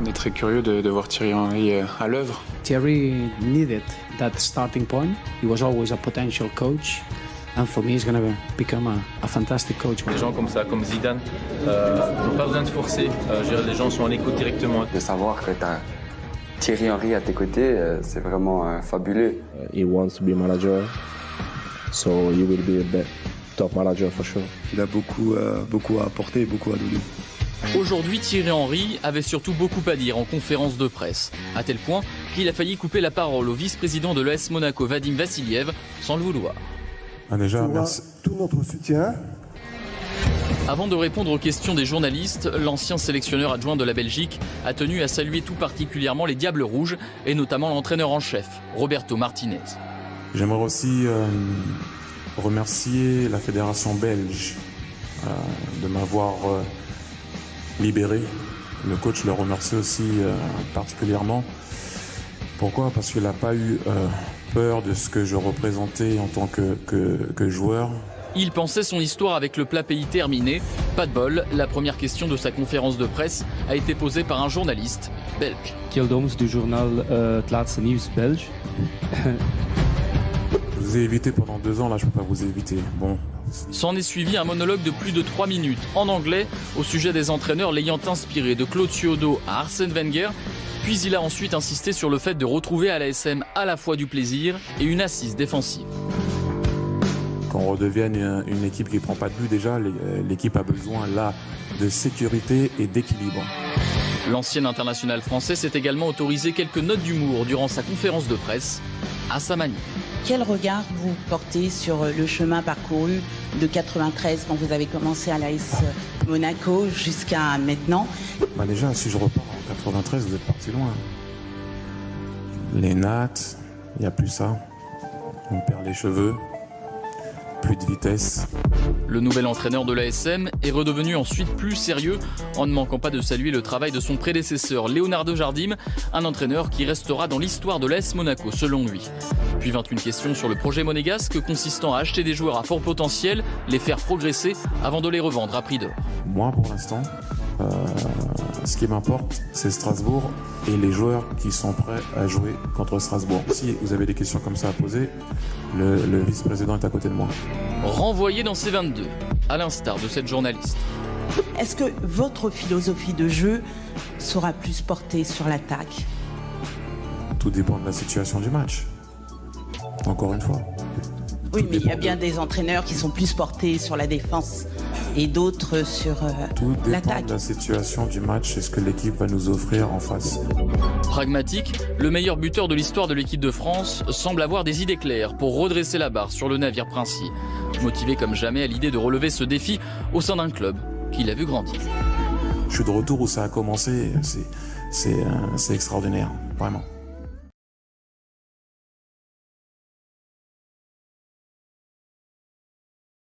On est très curieux de voir Thierry Henry à l'œuvre. Thierry needed that starting point. He was always a potential coach. And for me, he's going to become a fantastic coach. Des gens comme ça, comme Zidane, n'ont pas besoin de forcer. Les gens sont à l'écoute directement. De savoir que tu as Thierry Henry à tes côtés, c'est vraiment fabuleux. He wants to be a manager, so he will be a top manager for sure. Il a beaucoup à apporter, beaucoup à donner. Aujourd'hui, Thierry Henry avait surtout beaucoup à dire en conférence de presse, à tel point qu'il a failli couper la parole au vice-président de l'AS Monaco, Vadim Vassiliev, sans le vouloir. Déjà, merci. Tout notre soutien. Avant de répondre aux questions des journalistes, l'ancien sélectionneur adjoint de la Belgique a tenu à saluer tout particulièrement les Diables Rouges et notamment l'entraîneur en chef, Roberto Martinez. J'aimerais aussi remercier la fédération belge de m'avoir libéré. Le coach le remercie aussi particulièrement. Pourquoi ? Parce qu'il n'a pas eu peur de ce que je représentais en tant que joueur. Il pensait son histoire avec le plat pays terminée. Pas de bol, la première question de sa conférence de presse a été posée par un journaliste belge. Kjell Doms du journal Het Laatste Nieuws belge. Je vous ai évité pendant 2 ans, là je ne peux pas vous éviter. Bon. S'en est suivi un monologue de plus de 3 minutes en anglais au sujet des entraîneurs l'ayant inspiré de Claude Suodo à Arsène Wenger. Puis il a ensuite insisté sur le fait de retrouver à l'ASM à la fois du plaisir et une assise défensive. Quand on redevienne une équipe qui ne prend pas de but, déjà, l'équipe a besoin là de sécurité et d'équilibre. L'ancien international français s'est également autorisé quelques notes d'humour durant sa conférence de presse, à sa manière. Quel regard vous portez sur le chemin parcouru de 93 quand vous avez commencé à l'AS Monaco jusqu'à maintenant? Déjà, si je repars en 93, vous êtes parti loin. Les nattes, il n'y a plus ça. On perd les cheveux, plus de vitesse. Le nouvel entraîneur de l'ASM est redevenu ensuite plus sérieux en ne manquant pas de saluer le travail de son prédécesseur Leonardo Jardim, un entraîneur qui restera dans l'histoire de l'AS Monaco selon lui. Puis vint une question sur le projet monégasque consistant à acheter des joueurs à fort potentiel, les faire progresser avant de les revendre à prix d'or. Moi pour l'instant, ce qui m'importe c'est Strasbourg et les joueurs qui sont prêts à jouer contre Strasbourg. Si vous avez des questions comme ça à poser, le vice-président est à côté de moi. Renvoyé dans ses 22, à l'instar de cette journaliste. Est-ce que votre philosophie de jeu sera plus portée sur l'attaque? Tout dépend de la situation du match. Encore une fois. Oui, mais il y a bien des entraîneurs qui sont plus portés sur la défense et d'autres sur l'attaque. Tout dépend de la situation du match et ce que l'équipe va nous offrir en face. Pragmatique, le meilleur buteur de l'histoire de l'équipe de France semble avoir des idées claires pour redresser la barre sur le navire princier. Motivé comme jamais à l'idée de relever ce défi au sein d'un club qu'il a vu grandir. Je suis de retour où ça a commencé, c'est extraordinaire, vraiment.